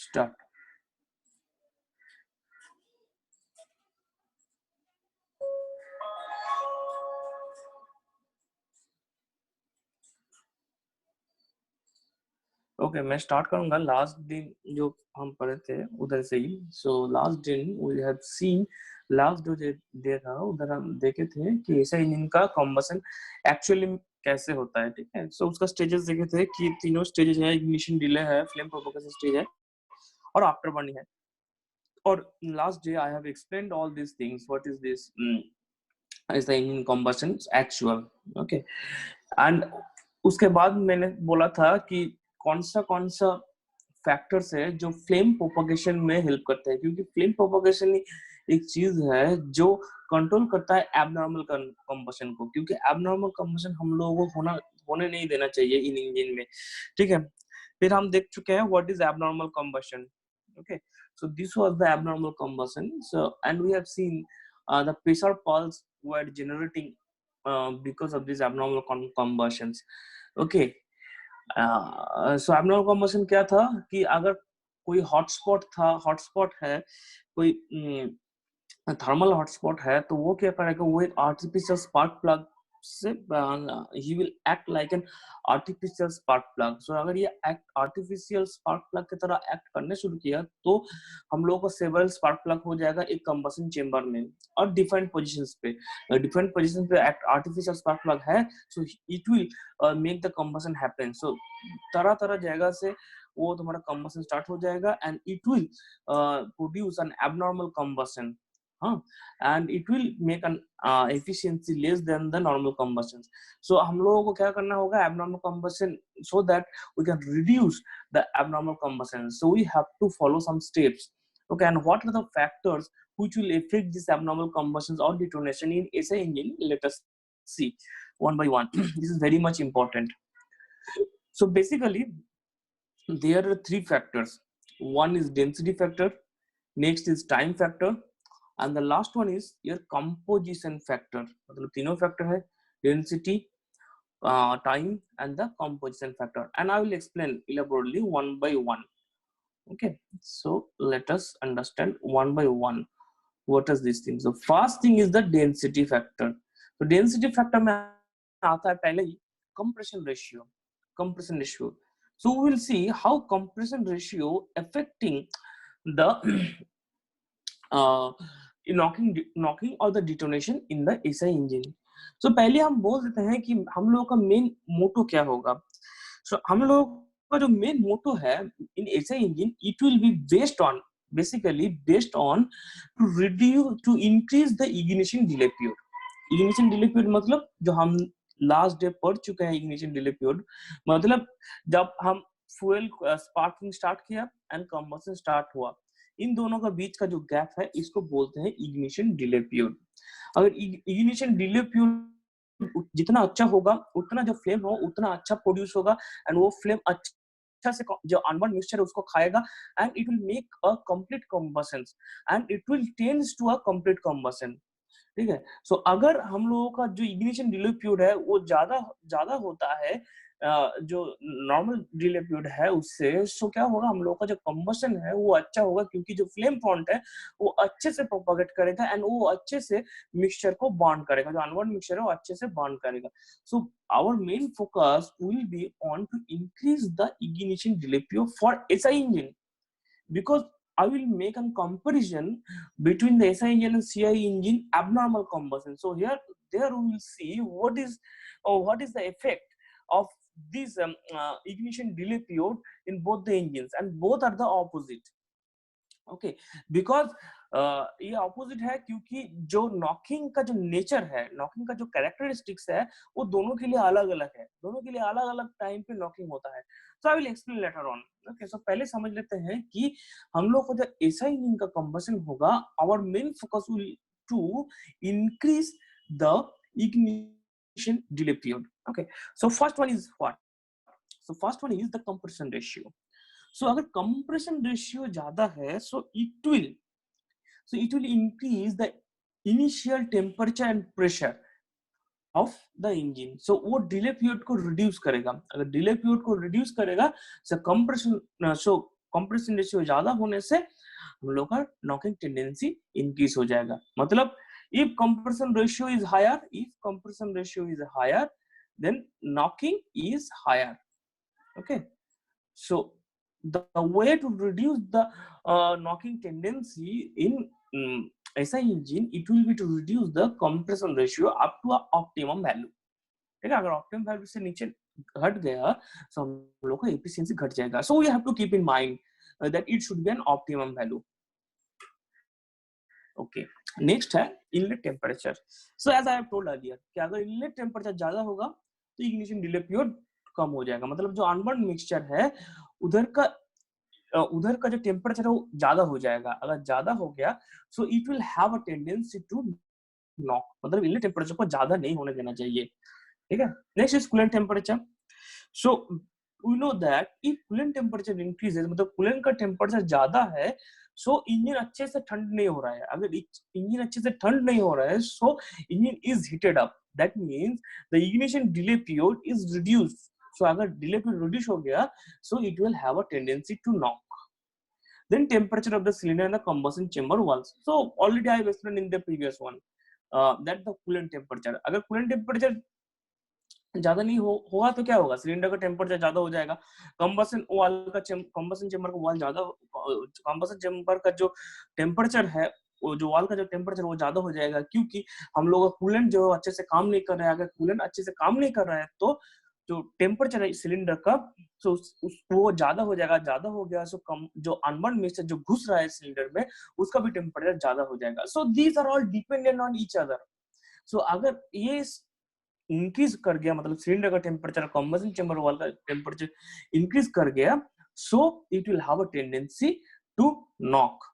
Start. Okay मैं start करूंगा। Last दिन जो हम पढ़े थे उधर से ही। सो लास्ट दिन वी हैव सीन, लास्ट जो डे था उधर हम देखे थे कि ऐसा इंजन का कॉम्बसन एक्चुअली कैसे होता है। ठीक है, सो उसका स्टेजेस देखे थे कि तीनों स्टेजेस है, इग्निशन, डिले है, फ्लेम प्रोपोगेशन स्टेज है और आफ्टर बर्निंग है। और last day I have explained all this things, what is this is the engine combustion actual। Okay and उसके बाद मैंने बोला था कि कौन सा फैक्टर्स है जो फ्लेम प्रोपगेशन में हेल्प करता है, क्योंकि फ्लेम प्रोपगेशन एक चीज है जो कंट्रोल करता है एबनॉर्मल कंबशन को, क्योंकि एबनॉर्मल कंबशन हम लोगों को होने नहीं देना चाहिए इन इंजन में। ठीक है, फिर हम देख चुके हैं what is abnormal combustion. okay, so this was the abnormal combustion, so and we have seen the pressure pulse were generating because of these abnormal combustions। okay, so abnormal combustion क्या था कि अगर कोई हॉटस्पॉट है, कोई thermal hotspot है, तो वो क्या करेगा, वो एक आर्टिफिशियल स्पार्क प्लग से ही will act like an artificial spark plug. So अगर ये एक्ट आर्टिफिशियल स्पार्क प्लग की तरह एक्ट करने शुरू किया तो हम लोगों को सेवरल स्पार्क प्लग हो जाएगा एक कंबशन चेंबर में और डिफरेंट पोजीशंस पे एक्ट आर्टिफिशियल स्पार्क प्लग है। So it will make the combustion happen. So तरह जगह से वो तुम्हारा कंबशन स्टार्ट हो जाएगा and it will produce an abnormal combustion, and it will make an efficiency less than the normal combustion। so हम लोगों को क्या करना होगा, abnormal combustion, so that we can reduce the abnormal combustion, so we have to follow some steps। okay, and what are the factors which will affect this abnormal combustions or detonation in SI engine? Let us see one by one। this is very much important। so basically there are three factors. One is density factor, next is time factor, and the last one is your composition factor। मतलब तीनों factor है, density, time and the composition factor, and I will explain elaborately one by one। okay, so let us understand one by one what is this thing। so first thing is the density factor। so density factor में आता है पहले ही compression ratio। so we will see how compression ratio affecting the knocking or the detonation in the SI engine। so पहले हम बोल देते हैं कि हम लोगों का मेन मोटो क्या होगा। so हम लोगों का जो मेन मोटो है in SI engine, it will be basically based on to increase the ignition delay period। ignition delay period मतलब जो हम लास्ट डे पढ़ चुके हैं, ignition delay period मतलब जब हम फ्यूल स्पार्किंग स्टार्ट किया एंड कंबशन स्टार्ट हुआ, इन दोनों का बीच का जो गैप है इसको बोलते हैं इग्निशन डिले पीरियड। अगर इग्निशन डिले पीरियड जितना अच्छा होगा उतना जो फ्लेम हो उतना अच्छा प्रोड्यूस होगा एंड वो फ्लेम अच्छा से जो अनबर्न मिक्सचर है उसको खाएगा and it will make a complete combustion and it will tends to a complete combustion. ठीक है, सो अगर हम लोगों का जो इग्निशन डिले पीरियड है वो ज्यादा होता है जो नॉर्मल डिले पीरियड है उससे, सो क्या होगा, हम लोगों का जो कंबशन है वो अच्छा होगा, क्योंकि जो फ्लेम फ्रंट है वो अच्छे से प्रोपेगेट करेगा एंड वो अच्छे से मिक्सचर को बर्न करेगा, जो अनबर्न मिक्सचर है वो अच्छे से बर्न करेगा। So our main focus will be on to increase the ignition delay period for SI engine, because I will make a comparison between the SI engine and CI engine abnormal combustion। so there we will see what is the effect of this ignition delay period in both the engines, and both are the opposite। okay, because ये opposite है क्योंकि जो knocking का जो nature है, knocking का जो characteristics है वो दोनों के लिए अलग अलग है, दोनों के लिए अलग अलग टाइम पे नॉकिंग होता है। So I will explain later on. Okay, so पहले समझ लेते हैं कि हम लोग को जो SI इंजन का कंबशन होगा, our main focus will to increase the ignition delay period. Okay, so first one is what, so first one is the compression ratio. So अगर कंप्रेशन रेशियो ज्यादा है, सो it will increase the initial temperature and pressure of the engine। so वो delay period को reduce करेगा। अगर delay period को reduce करेगा, so compression so compression ratio ज्यादा होने से हम लोग का नॉकिंग टेंडेंसी इंक्रीज हो जाएगा। मतलब if compression ratio is higher, then knocking is higher. Okay, so the way to reduce the knocking tendency in SI engine, it will be to reduce the compression ratio up to a optimum value. ठीक है, अगर optimum value से नीचे घट गया तो हम लोग का एफिशिएंसी घट जाएगा। So we have to keep in mind that it should be an optimum value. Okay, next है inlet temperature. So as I have told earlier कि अगर इनलेट टेम्परेचर ज्यादा होगा तो इग्निशन डिले पीरियड कम हो जाएगा। मतलब जो अनबर्न मिक्सचर है उधर का जो टेम्परेचर है वो ज्यादा हो जाएगा। अगर ज्यादा हो गया so it will have a tendency to knock, मतलब इनलेट टेम्परेचर को ज्यादा नहीं होने देना चाहिए। ठीक है, next is coolant temperature. So we know that if coolant temperature increases, मतलब कूलेंट का टेम्परेचर ज्यादा है सो इंजन अच्छे से ठंड नहीं हो रहा है। अगर इंजन अच्छे से ठंड नहीं हो रहा है so engine is heated up, that means the ignition delay period is reduced. So अगर डिले पीरियड रिड्यूस हो गया so it will have a tendency to knock. Then temperature of the cylinder and the combustion chamber walls. So already I have explained in the previous one that the coolant temperature, अगर coolant temperature ज्यादा नहीं होगा तो क्या होगा, cylinder का temperature ज्यादा हो जाएगा, कंबसन चेंबर का वॉल ज्यादा, कंबसन चेंबर का जो टेम्परेचर है वो जो वॉल का जो टेम्परेचर वो ज्यादा हो जाएगा, क्योंकि हम लोग का कूलेंट जो अच्छे से काम नहीं कर रहा है। अगर कूलेंट अच्छे से काम नहीं कर रहा है तो जो टेम्परेचर है सिलेंडर का तो वो ज्यादा हो जाएगा। ज्यादा हो गया सो कम जो अनबर्न मिक्सचर जो घुस रहा है सिलेंडर में उसका भी टेम्परेचर ज्यादा हो जाएगा। So these are all dependent on each other. So अगर ये इंक्रीज कर गया, मतलब सिलेंडर का टेम्परेचर कंबसन चेंबर वाल का टेम्परेचर इंक्रीज कर गया so it will have a tendency to knock.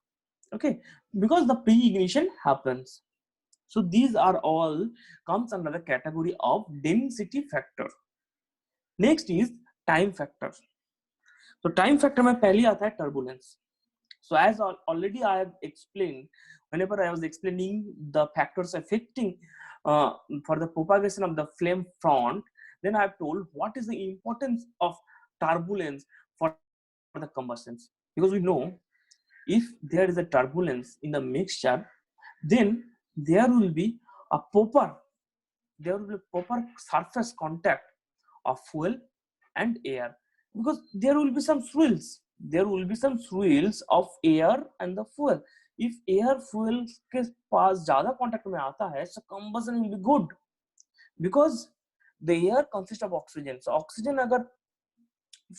okay, because the pre-ignition happens. So these are all comes under the category of density factor. Next is time factor. So time factor में पहले आता है turbulence. So as already I have explained, whenever I was explaining the factors affecting for the propagation of the flame front, then I have told what is the importance of turbulence for the combustions. Because we know if there is a turbulence in the mixture, then there will be a proper surface contact of fuel and air, because there will be some swirls of air and the fuel. If air fuel के पास ज्यादा contact में आता है so combustion will be good, because the air consists of oxygen. So oxygen अगर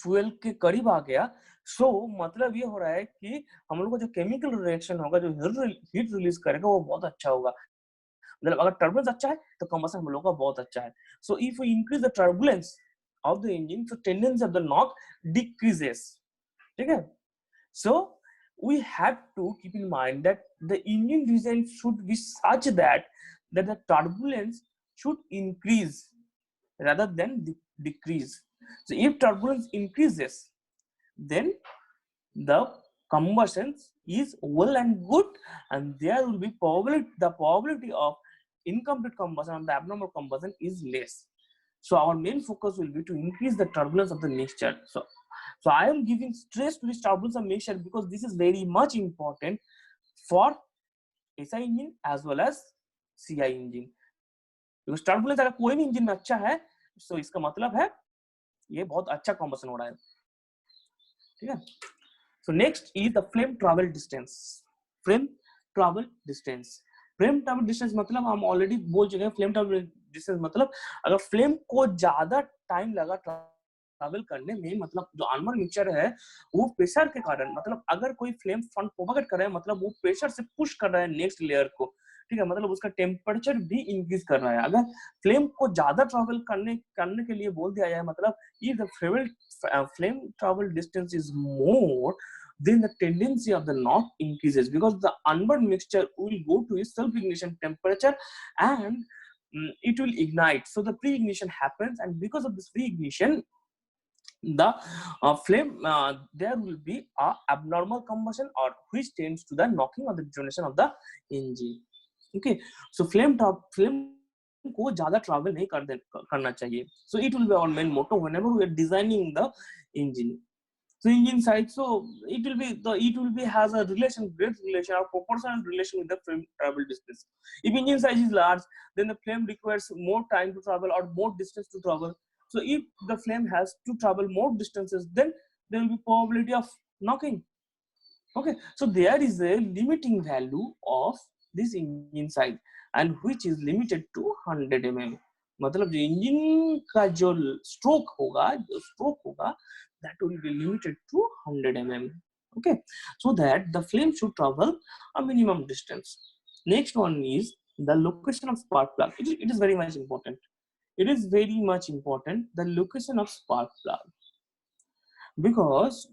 fuel के करीब आ गया सो मतलब ये हो रहा है कि हम लोग को जो केमिकल रिएक्शन होगा, जो हीट रिलीज करेगा वो बहुत अच्छा होगा। मतलब अगर टर्बुलेंस अच्छा है तो कंबशन हम लोग का बहुत अच्छा है। So if we increase the turbulence of the engine so tendency of the knock decreases. ठीक है, सो we have to keep in mind that the engine design should be such that the turbulence should increase rather than decrease. So if turbulence increases, then the combustion is well and good, and there will be the probability of incomplete combustion and the abnormal combustion is less. So our main focus will be to increase the turbulence of the mixture. So I am giving stress to this turbulence of mixture because this is very much important for SI engine as well as CI engine. Because turbulence अगर कोई भी engine में अच्छा है तो इसका मतलब है ये बहुत अच्छा कॉम्बसन हो रहा है। ठीक है, so next is the flame travel distance. Flame travel distance मतलब हम ऑलरेडी बोल चुके हैं। फ्लेम ट्रैवल डिस्टेंस मतलब अगर फ्लेम को ज्यादा टाइम लगा ट्रैवल करने में, मतलब जो अनबर्न मिक्सचर है वो प्रेशर के कारण, मतलब अगर कोई फ्लेम फ्रंट प्रोपेगेट कर रहा है मतलब वो प्रेशर से पुश कर रहा है नेक्स्ट लेयर को। ठीक है, मतलब उसका टेम्परेचर भी इंक्रीज कर रहा है। अगर फ्लेम को ज्यादा ट्रैवल करने के लिए बोल दिया जाए, मतलब if the flame travel distance is more, then the tendency of the knock increases because the unburned mixture will go to its self-ignition temperature and it will ignite. So the pre-ignition happens, and because of this pre-ignition, the flame there will be a abnormal combustion or which tends to the knocking or the detonation of the engine. Okay, so flame को ज्यादा travel नहीं करना चाहिए. So it will be our main motto whenever we are designing the engine. So engine side, so it will be has a great relation or proportional relation with the flame travel distance. If engine size is large, then the flame requires more time to travel or more distance to travel. So if the flame has to travel more distances, then there will be probability of knocking. Okay, so there is a limiting value of this engine size and which is limited to 100 mm. मतलब जो engine का जो stroke होगा that will be limited to 100 mm. Okay, so that the flame should travel a minimum distance. Next one is the location of spark plug. It is very much important. It is very much important, the location of spark plug, because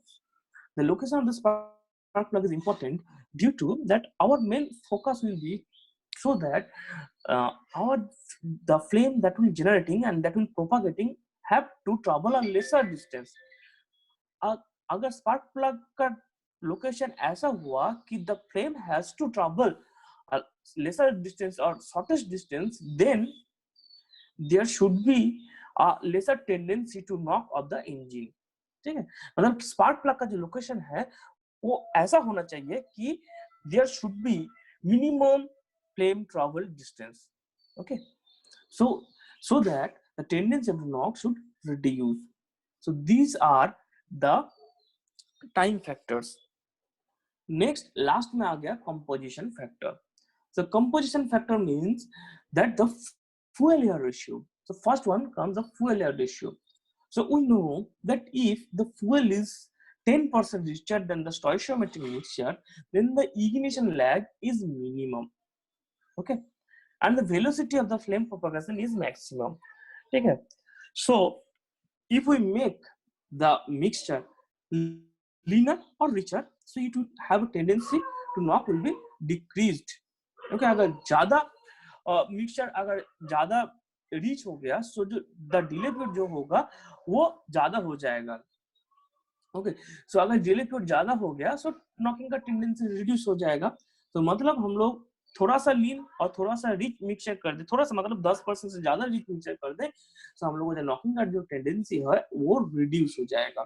the location of the spark plug is important due to that our main focus will be so that the flame that will generating and that will propagating have to travel a lesser distance. अगर spark plug का location ऐसा हुआ कि the flame has to travel a lesser distance or shortest distance, then there should be a lesser tendency to knock off the engine. ठीक है, मतलब spark plug का जो लोकेशन है वो ऐसा होना चाहिए कि there should be minimum flame travel distance. Okay, so that the tendency of the knock should reduce. So these are the time factors. Next, last में आ गया composition factor. So composition factor means that the fuel air ratio. So first one comes the fuel air ratio. So we know that if the fuel is 10% richer than the stoichiometric mixture, then the ignition lag is minimum. Okay, and the velocity of the flame propagation is maximum. Okay, so if we make the mixture leaner or richer, so it will have a tendency to knock will be decreased. Okay, अगर ज़्यादा mixture अगर ज़्यादा reach हो गया, so जो the delay period जो होगा वो ज़्यादा हो जाएगा. ओके, सो अगर डिले period ज़्यादा हो गया, so knocking का टेंडेंसी रिड्यूस हो जाएगा. तो मतलब हम लोग थोड़ा सा लीन और थोड़ा सा रिच मिक्सचर कर दे, थोड़ा सा मतलब 10% से ज्यादा रिच मिक्सचर कर दे, तो हम लोगों को नॉकिंग का जो टेंडेंसी है वो रिड्यूस हो जाएगा.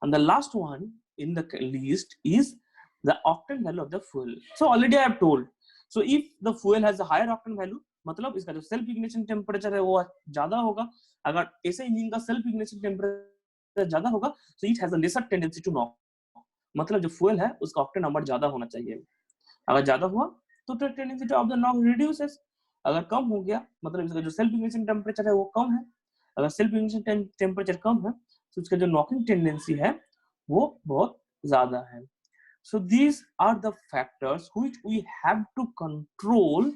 And the last one in the list is the octane value of the fuel. So already I have told. So if the fuel has a higher octane value, मतलब इसका जो self ignition temperature है वो ज्यादा होगा. अगर ऐसे engine का सेल्फ इग्निशन टेम्परेचर ज्यादा होगा, so it has a lesser tendency to knock. मतलब जो fuel है उसका octane नंबर ज्यादा होना चाहिए. अगर ज्यादा हुआ तो tendency of the knock reduces. अगर कम हो गया मतलब इसका जो सेल्फ इग्निशन टेम्परेचर है वो कम है. अगर सेल्फ इग्निशन टेम्परेचर कम है तो इसका जो नॉकिंग टेंडेंसी है वो बहुत ज्यादा है. So these are the factors which we have to control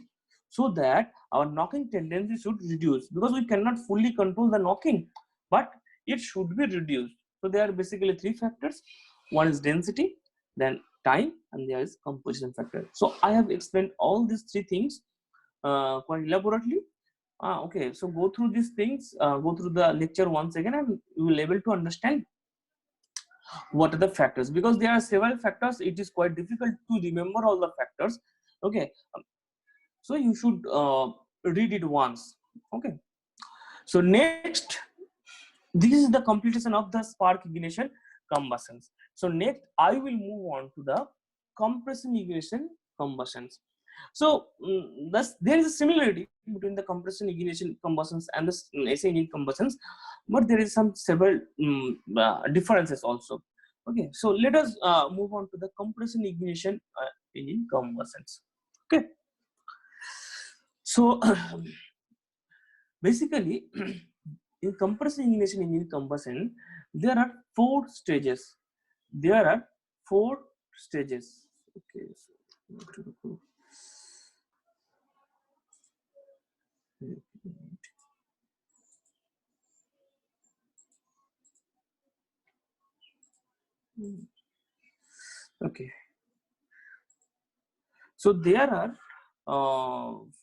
so that our knocking tendency should reduce, because we cannot fully control the knocking, but it should be reduced. So there are basically three factors. One is density, then time, and there is composition factor. So I have explained all these three things quite elaborately. Okay, so go through these things, go through the lecture once again, and you will able to understand what are the factors, because there are several factors. It is quite difficult to remember all the factors. Okay, so you should read it once. Okay, so next, this is the completion of the spark ignition combustions. So next I will move on to the compression ignition combustions. So there is a similarity between the compression ignition combustions and the SI engine combustions, but there is some several differences also. Okay, so let us move on to the compression ignition engine combustions. Okay, so basically in compression ignition engine combustion there are four stages. There are four stages. Okay, so okay, so there are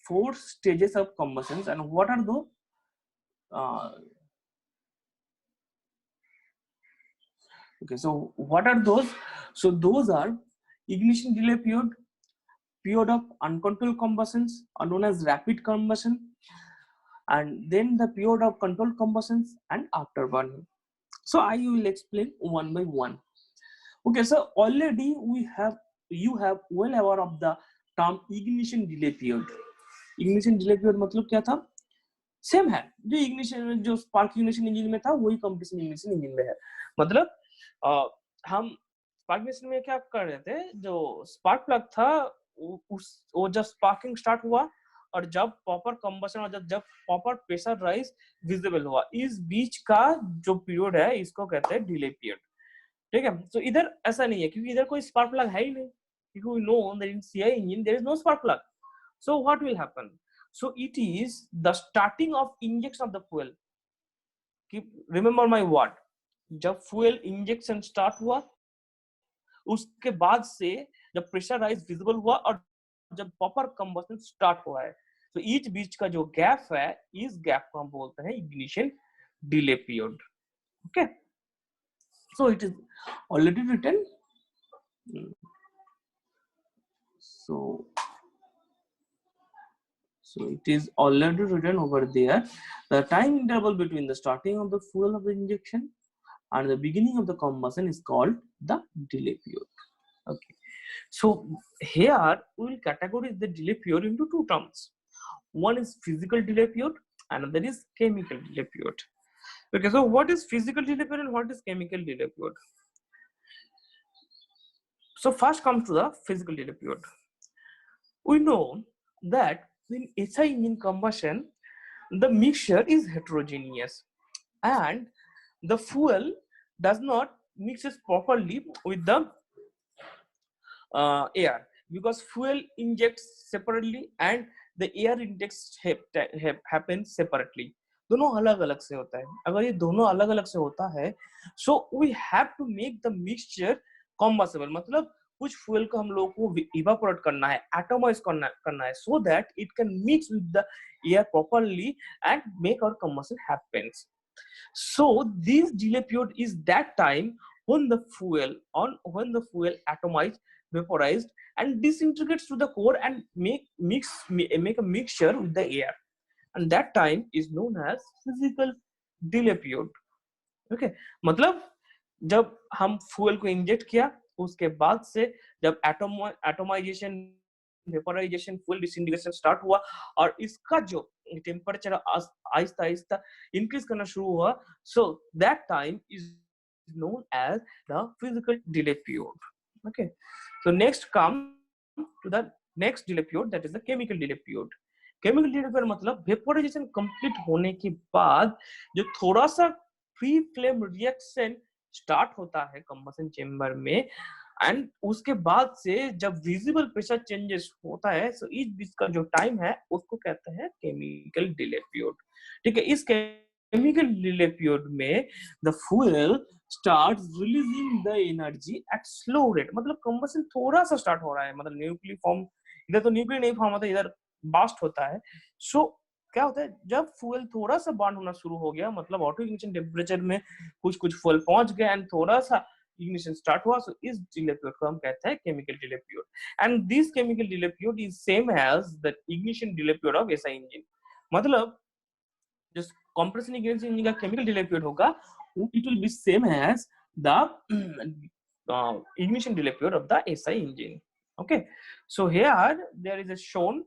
four stages of combustions, and what are those? Okay, so what are those? So those are ignition delay period, period of uncontrolled combustions are known as rapid combustion, and then the period of controlled combustions and afterburning. So I will explain one by one. Okay, so already you have well aware of the term ignition delay period. ignition delay period मतलब क्या था? Same है, जो ignition जो spark ignition engine में था वही compression ignition engine में है। मतलब हम स्पार्क इग्निशन में क्या कर रहे थे, जो स्पार्क प्लग था वो जब स्पार्किंग स्टार्ट हुआ और जब प्रॉपर कंबशन और जब प्रॉपर प्रेशर राइज विजिबल हुआ, इस बीच का जो पीरियड है इसको कहते हैं डिले पीरियड। ठीक है, तो इधर ऐसा नहीं है क्योंकि इधर कोई स्पार्क प्लग है ही नहीं, क्योंकि we know that in CI engine there is no spark plug. So what will happen? So it is the starting of injection of the fuel. Keep remember my word. जब fuel injection start हुआ, उसके बाद से जब pressure rise visible हुआ और जब proper combustion start हुआ है, तो इस बीच का जो गैप है, इस गैप को हम बोलते हैं ignition delay period. Okay, so it is already written. So it is already written over there. The time interval between the starting of the fuel of the injection and the beginning of the combustion is called the delay period. Okay. So here we will categorize the delay period into two terms. One is physical delay period, another is chemical delay period. Okay. So what is physical delay period and what is chemical delay period? So first comes to the physical delay period. We know that in SI engine combustion, the mixture is heterogeneous and the fuel does not mixes properly with the air, because fuel injects separately and the air intakes happens separately. दोनों अलग अलग से होता है। अगर ये दोनों अलग अलग से होता है, so we have to make the mixture combustible, मतलब कुछ फ्यूल को हम लोग को इवापोरेट करना है, एटमाइज करना है, so that it can mix with the air properly and make our combustion happens. So this delay period is that time when the fuel atomized, vaporized and disintegrates to the core and make a mixture with the air, and that time is known as physical delay period. Okay, मतलब जब हम fuel को inject किया, उसके बाद से जब atomisation, vaporisation, fuel disintegration start हुआ और इसका जो टेम्परेचर आहिस्ता आहिस्ता इंक्रीज करना शुरू हुआ, so that time is known as the physical delay period. Okay, so next come to the next delay period, that is the chemical delay period. chemical delay period मतलब vaporisation complete होने के बाद जो थोड़ा सा फ्री फ्लेम रिएक्शन स्टार्ट होता है combustion chamber में, एंड उसके बाद से जब विजिबल प्रेशर चेंजेस होता है, सो इस बीच का जो टाइम है उसको कहते हैं केमिकल डिले पीरियड। ठीक है, इस केमिकल डिले पीरियड में the fuel starts releasing the energy at slow rate, मतलब कंबशन थोड़ा सा स्टार्ट हो रहा है, मतलब न्यूक्लियर फॉर्म, इधर तो न्यूक्लियर नहीं फॉर्म होता है, इधर बास्ट होता है। सो क्या होता है, जब फ्यूल थोड़ा सा बर्न होना शुरू हो गया, मतलब ऑटो इग्निशन टेम्परेचर में कुछ फ्यूल पहुंच गया एंड थोड़ा सा इग्निशन स्टार्ट हुआ, सो इस डिले पीरियड को हम कहते हैं chemical delay period, and this chemical delay period is same as the ignition delay period of SI engine. मतलब जो कंप्रेशन इंजन का केमिकल डिले पीरियड होगा, it will be same as the ignition delay period of the SI engine. Okay, so here there is a shown,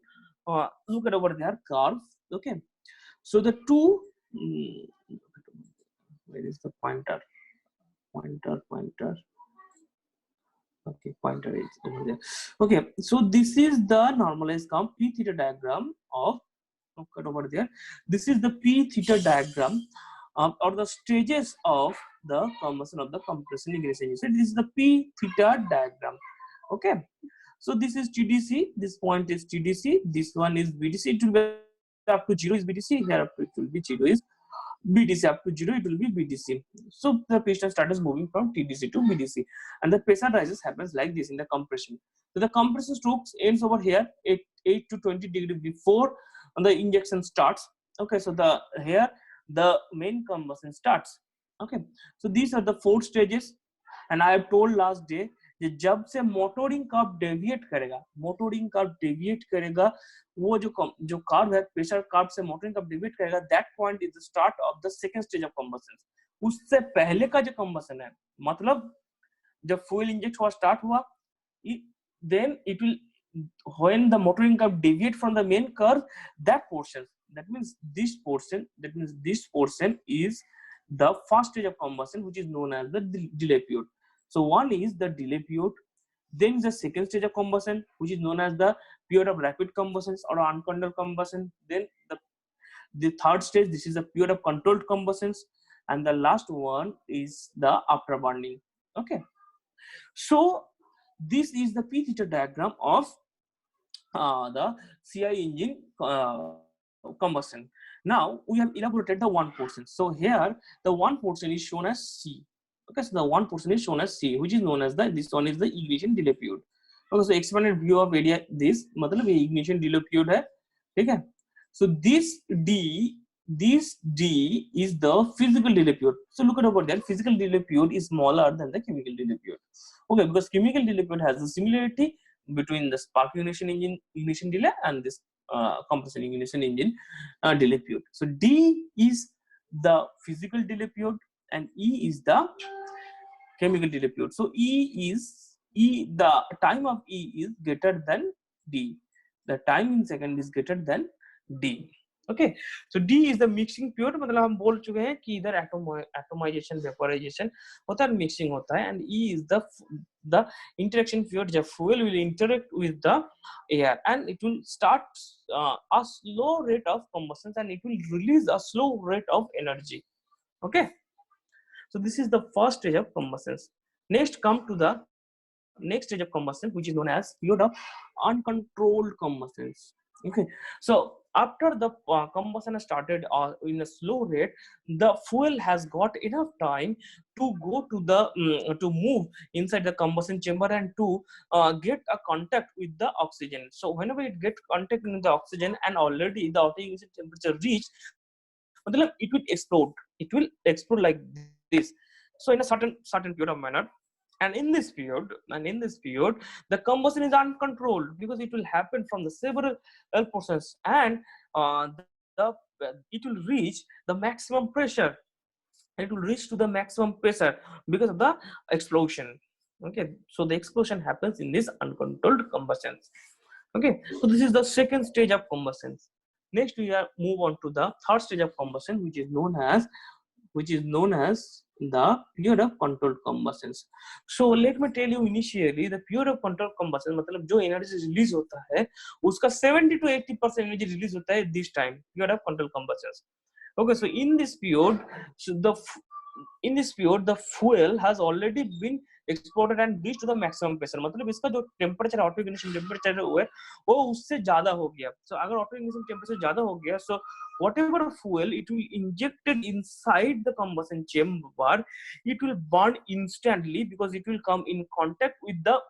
look at over there curve. Okay, so the two, where is the pointer? Okay, pointer is over there. Okay, so this is the normalized curve P theta diagram of, look at over there, this is the P theta diagram or the stages of the combustion of the compression ignition. So this is the P theta diagram. Okay, so this is TDC, this point is TDC, this one is BDC. It will be up to 0 is BDC, here up to it will be 0 is BDC, up to 0 it will be BDC. So the piston starts moving from TDC to BDC, and the pressure rises happens like this in the compression. So the compression strokes ends over here 8 to 20 degrees before the injection starts. Okay, so the here the main combustion starts. Okay, so these are the 4 stages, and I have told last day that जब से मोटोरिंग curve deviate करेगा, वो जो curve है pressure curve से मोटोरिंग curve deviate करेगा, that point is the start of the second stage of combustion. उससे पहले का जो कंबसन है, मतलब जब फ्यूल इंजेक्ट हुआ स्टार्ट हुआ, then it will, when the motoring curve deviate from the main curve, that portion, that means this portion is the first stage of combustion, which is known as the delay period. So one is the delay period, then the second stage of combustion, which is known as the period of rapid combustion or uncontrolled combustion, then the third stage, this is a period of controlled combustions, and the last one is the afterburning. Okay, so this is the P theta diagram of the CI engine combustion. Now we have elaborated the one portion. So here the one portion is shown as C. Okay, so the one portion is shown as C, which is known as the, this one is the ignition delay period. Okay, so expanded view of area, this मतलब ये ignition delay period है, ठीक है? So this D is the physical delay period. So look at over there, physical delay period is smaller than the chemical delay period. Okay, because chemical delay period has a similarity between the spark ignition engine ignition delay and this combustion ignition engine delay period. So D is the physical delay period and E is the chemical delay period. So the time of E is greater than D. The time in second is greater than D. Okay, so D is the mixing period. मतलब हम बोल चुके हैं कि इधर atomization, vaporization होता है, mixing होता है, and E is the interaction period. जब fuel will interact with the air and it will start a slow rate of combustion and it will release a slow rate of energy. Okay, so this is the first stage of combustion. Next come to the next stage of combustion, which is known as period of uncontrolled combustion. Okay, so after the combustion started in a slow rate, the fuel has got enough time to go to the to move inside the combustion chamber and to get a contact with the oxygen. So whenever it gets contact with the oxygen and already the oxygen temperature reached, it will explode. It will explode like this. So in a certain period of manner. And in this period, the combustion is uncontrolled because it will happen from the several portions, and it will reach the maximum pressure. It will reach to the maximum pressure because of the explosion. Okay, so the explosion happens in this uncontrolled combustion. Okay, so this is the second stage of combustion. Next, we are move on to the third stage of combustion, which is known as the period of controlled combustions. So let me tell you initially, the period of controlled combustion मतलब जो energy release होता है उसका 70 to 80% energy release होता है this time period of controlled combustions. Okay, so in this period, the fuel has already been exploded and reached to the maximum pressure. मतलब इसका जो टेम्परेचर ऑटो इग्निशन टेम्परेचर है वो उससे ज्यादा हो गया. So अगर ऑटो इग्निशन टेम्परेचर ज्यादा हो गया, so whatever fuel it will injected inside the combustion chamber, it will burn instantly because it will come in contact with the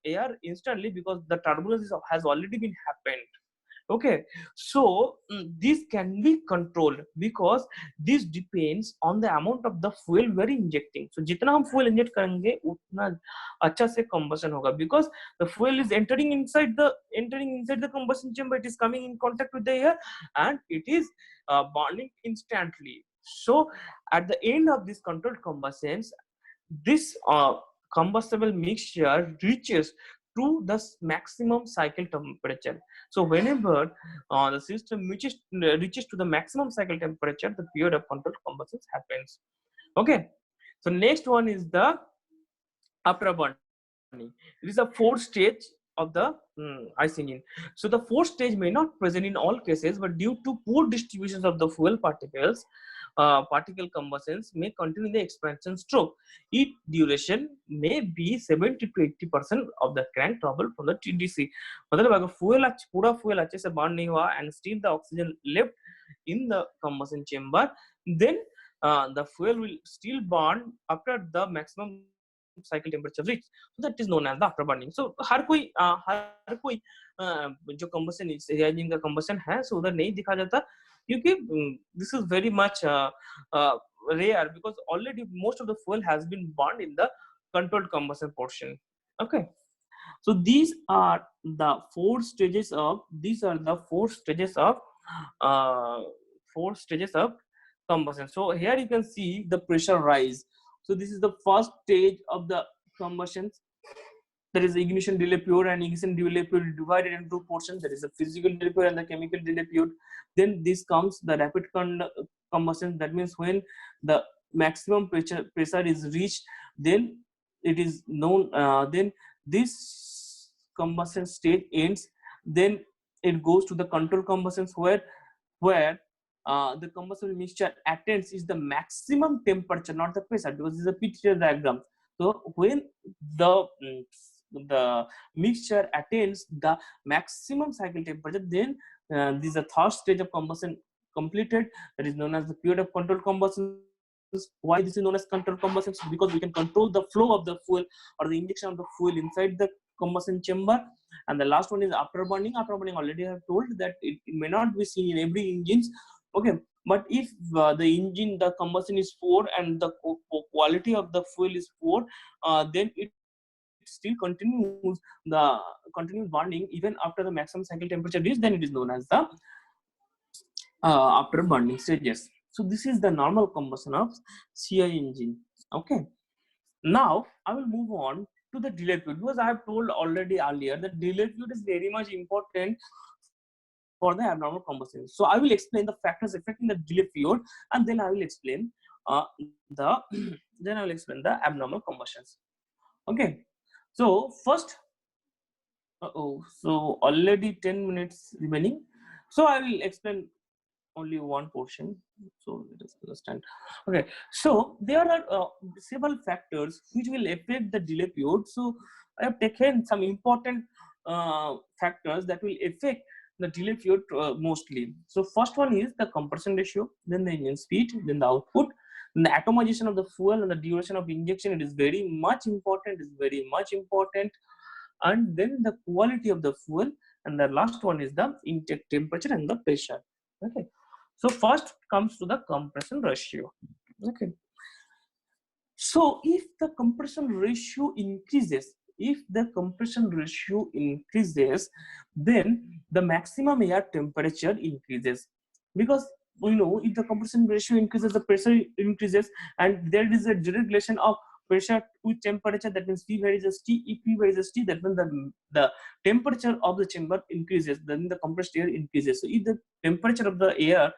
air instantly because the turbulence has already been happened. Okay, so this can be controlled because this depends on the amount of the fuel we are injecting. So जितना हम fuel inject करेंगे उतना अच्छा से combustion होगा because the fuel is entering inside the combustion chamber. It is coming in contact with the air and it is burning instantly. So at the end of this controlled combustions, this combustible mixture reaches to the maximum cycle temperature. So whenever the system reaches to the maximum cycle temperature, the period of controlled combustion happens. Okay, so next one is the afterburning. It is a fourth stage of the ICE engine. So the fourth stage may not present in all cases, but due to poor distribution of the fuel particles, particle combustions may continue the expansion stroke. Its duration may be 70 to 80% of the crank trouble from the TDC. मतलब अगर पूरा fuel अच्छे से burn नहीं हुआ and still the oxygen left in the combustion chamber, then the fuel will still burn after the maximum cycle temperature reach. So that is known as the afterburning. So हर कोई जो combustion engine का combustion है, so उधर नहीं दिखा जाता क्योंकि this is very much rare because already most of the fuel has been burned in the controlled combustion portion. Okay, so these are the four stages of combustion. So here you can see the pressure rise. So this is the first stage of the combustion. There is ignition delay period, and ignition delay period divided into two portions. There is a physical delay period and the chemical delay period. Then this comes the rapid combustion. That means when the maximum pressure is reached, then it is known. Then this combustion stage ends. Then it goes to the control combustions where the combustion mixture attains is the maximum temperature, not the pressure, because this is a picture diagram. So when the mixture attains the maximum cycle temperature, then this is the third stage of combustion completed. That is known as the period of control combustion. Why this is known as control combustion? Because we can control the flow of the fuel or the injection of the fuel inside the combustion chamber. And the last one is afterburning. Afterburning, already I have told that it may not be seen in every engines. Okay, but if the engine, the combustion is poor and the quality of the fuel is poor, then it still continues burning even after the maximum cycle temperature is, then it is known as the after burning stages. So this is the normal combustion of CI engine. Okay, now I will move on to the delay period, because I have told already earlier that delay period is very much important for the abnormal combustion. So I will explain the factors affecting the delay period, and then I will explain the abnormal combustions. Okay, so first, so already 10 minutes remaining, so I will explain only one portion, so let us understand. Okay, so there are several factors which will affect the delay period. So I have taken some important factors that will affect the delay period mostly. So first one is the compression ratio, then the engine speed, then the output, then the atomization of the fuel, and the duration of injection. It is very much important, and then the quality of the fuel, and the last one is the intake temperature and the pressure. Okay, so first comes to the compression ratio. Okay, so if the compression ratio increases, then the maximum air temperature increases, because we know if the compression ratio increases, the pressure increases, and there is a direct relation of pressure with temperature. That means P varies T. If P varies T, that means the temperature of the chamber increases, then the compressed air increases. So if the temperature of the air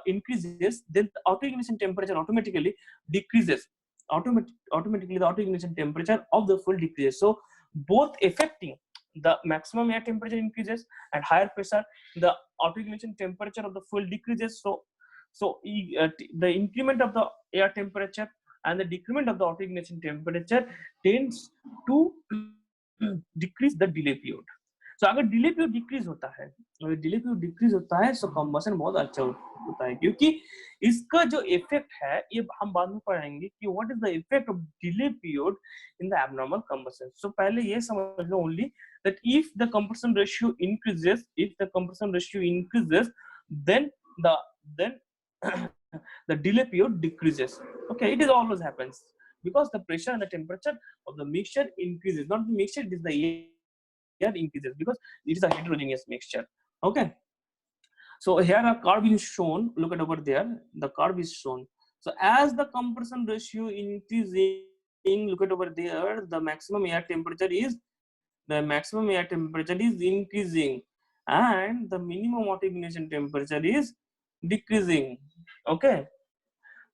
increases, then the auto-ignition temperature automatically decreases. Automatically the auto-ignition temperature of the fuel decreases. So both affecting the maximum air temperature increases, and higher pressure, the auto-ignition temperature of the fuel decreases. So the increment of the air temperature and the decrement of the auto-ignition temperature tends to decrease the delay period. So अगर delay period decrease होता है सो combustion बहुत अच्छा होता है, क्योंकि इसका जो इफेक्ट है ये हम बाद में पढ़ेंगे कि what is the effect of delay period in the abnormal combustion. So पहले ये समझ लो only that if the compression ratio increases, then the delay period decreases. Okay, it is always happens because the pressure and the temperature of the mixture increases. Not the mixture, it is the air increases, because it is a heterogeneous mixture. Okay, so here a curve is shown. Look at over there, the curve is shown. So as the compression ratio increasing, look at over there, the maximum air temperature is increasing, and the minimum auto-ignition temperature is decreasing. Okay,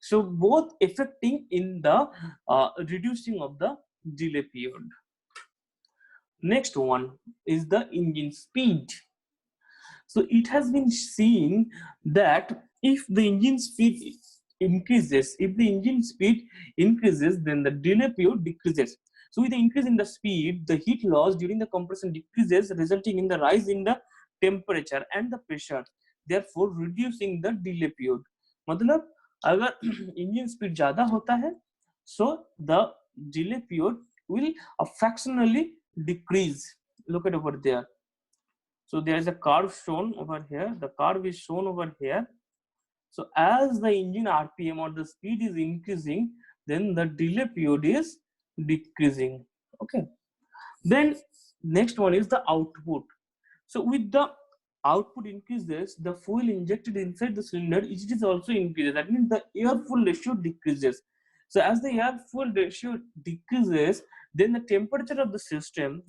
so both affecting in the reducing of the delay period. Next one is the engine speed. So it has been seen that if the engine speed increases, then the delay period decreases. So with the increase in the speed, the heat loss during the compression decreases, resulting in the rise in the temperature and the pressure, therefore reducing the delay period. मतलब अगर engine speed ज़्यादा होता है, so the delay period will fractionally decrease. Look at over there. So there is a curve shown over here. The curve is shown over here. So as the engine RPM or the speed is increasing, then the delay period is decreasing. Okay. Then next one is the output. So with the output increases, the fuel injected inside the cylinder it is also increases. That means the air-fuel ratio decreases. So as the air-fuel ratio decreases, then the temperature of the system,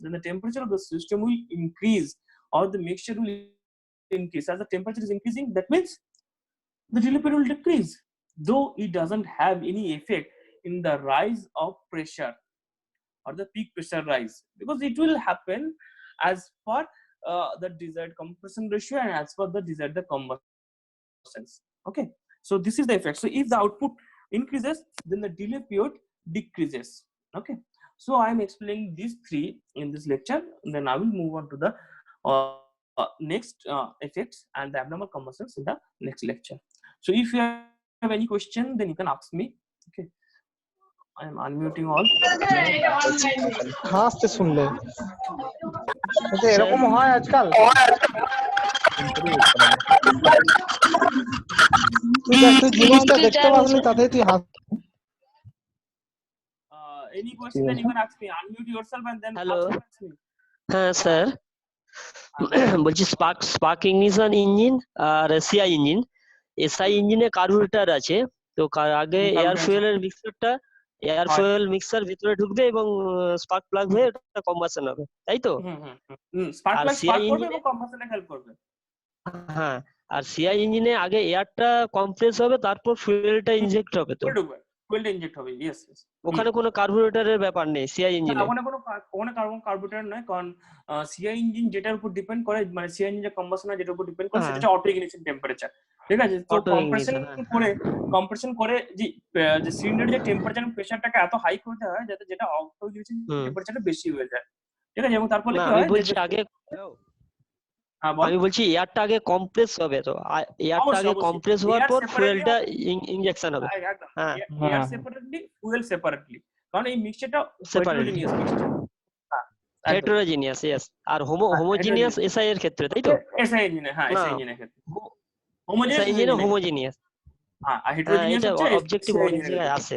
will increase, or the mixture will increase. As the temperature is increasing, that means the dilute period will decrease, though it doesn't have any effect in the rise of pressure or the peak pressure rise, because it will happen as per the desired compression ratio and as per the desired combustion. Okay, so this is the effect. So if the output increases, then the delay period decreases. Okay, so I am explaining these three in this lecture. Then I will move on to the next effects and the abnormal combustions in the next lecture. So if you have any question, then you can ask me. Okay, I am unmuting all. হাসতে শুনলে আচ্ছা এরকম হয় আজকাল তুই জিনিসটা দেখতে পাসনি তাতে তুই হাস Any question, then you can ask me. Unmute yourself and then Hello. ask me. হ্যাঁ স্যার বলছি স্পার্ক ইগনিশন ইঞ্জিন আর সিআই ইঞ্জিন, এসআই ইঞ্জিনে কার্বুরেটর আছে, তো আগে এয়ার ফুয়েলের মিক্সারটা এয়ার ফুয়েল মিক্সার ভিতরে ঢুকবে এবং স্পার্ক প্লাগ হয়ে এটা কম্বাসন হবে, তাই তো? স্পার্ক আর প্লাগ সিআই স্পার্ক করবে ইঞ্জিনে এবং কম্বাসনে হেল্প করবে। হ্যাঁ, আর সিআই ইঞ্জিনে আগে এয়ারটা কম্প্রেস হবে, তারপর ফুয়েলটা ইনজেক্ট হবে, তো ফুয়েলটা ইনজেক্ট হবে। ইয়েস ইয়েস, ওখানে কোনো কার্বুরেটরের ব্যাপার নেই সিআই ইঞ্জিনে। ওখানে কার্বুরেটর নয়, কারণ সিআই ইঞ্জিন যেটার উপর ডিপেন্ড করে, মানে সিআই ইঞ্জিন যে কম্বাসন হয় যেটার উপর ডিপেন্ড করে সেটা অটো ইগনিশন টেম্পারেচার। ঠিক আছে, তো কম্প্রেশন করে যে সিলিন্ডারের যে টেম্পারেচার এবং প্রেসারটাকে এত হাই করতে হয় যাতে যেটা অটো ইগনিশন টেম্পারেচারটা বেশি হয়ে যায়। ঠিক আছে, এবং তারপরে কি হয়, আমি বলছি এয়ারটা আগে কম্প্রেস হবে, তো এয়ারটা আগে কম্প্রেস হওয়ার পর ফুয়েলটা ইনজেকশন হবে। হ্যাঁ, এয়ার সেপারেটলি, ফুয়েল সেপারেটলি, কারণ এই মিক্সচারটা হেটেরোজেনিয়াস মিক্সচার। হেটেরোজেনিয়াস, यस। আর হোমোজেনিয়াস এসআই এর ক্ষেত্রে, তাই তো? এসআই ইঞ্জিনে, হ্যাঁ এসআই ইঞ্জিনের ক্ষেত্রে হোমোজেনিয়াস, হ্যাঁ, আর হেটেরোজেনিয়াস হচ্ছে অবজেক্টিভ অনেক জায়গায় আছে।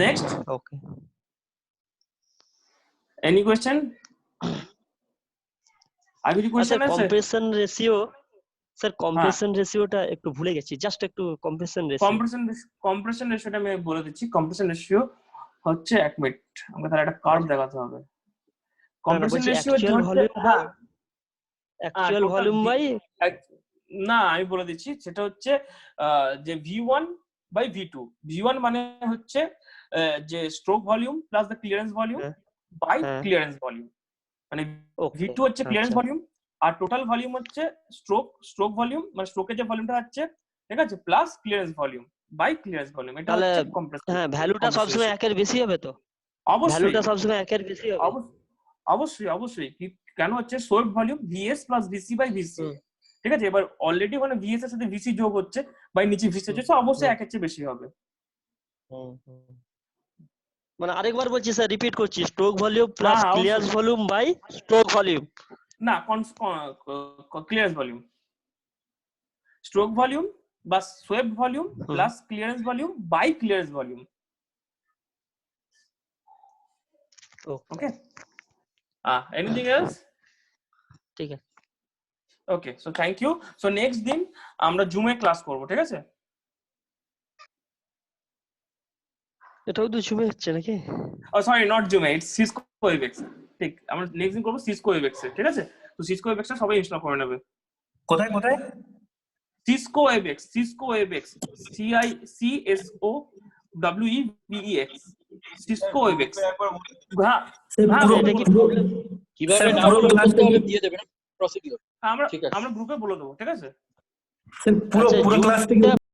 নেক্সট, ওকে, এনি কোশ্চেন? আগে কি কোশ্চেন আছে? কম্প্রেশন রেশিও, স্যার কম্প্রেশন রেশিওটা একটু ভুলে গেছি, জাস্ট একটু কম্প্রেশন রেশিওটা আমি বলে দিচ্ছি। কম্প্রেশন রেশিও হচ্ছে, এক মিনিট আমাকে তাহলে একটা কার্ভ দেখাতে হবে। Compression ratio actual volume by, না আমি বলে দিচ্ছি, সেটা হচ্ছে যে V1 বাই V2। V1 মানে হচ্ছে যে stroke volume plus the clearance volume by clearance volume, মানে V2 হচ্ছে ক্লিয়ারেন্স ভলিউম আর টোটাল ভলিউম হচ্ছে স্ট্রোক ভলিউম, মানে স্ট্রোকের যে ভলিউমটা হচ্ছে, ঠিক আছে, plus clearance volume by clearance volume. এটা হচ্ছে কম্প্রেশন। হ্যাঁ, ভ্যালুটা সবসময় একের বেশি হবে তো? অবশ্যই ভ্যালুটা সবসময় একের বেশি হবে। অবশ্যই কেন হচ্ছে swept volume VS plus VC by VC। ঠিক আছে, এবার অলরেডি মানে VS এর সাথে VC যোগ হচ্ছে বাই নিচে VC হচ্ছে, অবশ্যই একের চেয়ে বেশি হবে। মানে আরেকবার বলছি স্যার, রিপিট করছি, stroke volume plus clearance volume by stroke volume, না ক্লিয়ারেন্স ভলিউম, স্ট্রোক ভলিউম বা swept volume plus clearance volume by clearance volume. Okay, anything else? ঠিক আছে, okay, so thank you. So next দিন আমরা জুমে class করব, ঠিক আছে? এটাও তো জুমে হচ্ছে নাকি? সরি, নট জুমে, ইটস সিসকো ওয়েবেক্স। ঠিক, আমরা নেক্সট দিন করব সিসকো ওয়েবেক্স, ঠিক আছে? তো সিসকো ওয়েবেক্সটা সবাই ইনস্টল করে নেবে। কোথায়? Cisco Webex, CISCOWEBEX, Cisco Webex. হ্যাঁ, এটা কি কিভাবে ডাউনলোড করতে হবে দিয়ে দেবেন প্রসিডিউর? আমরা গ্রুপে বলে দেবো, ঠিক আছে? পুরো ক্লাস থেকে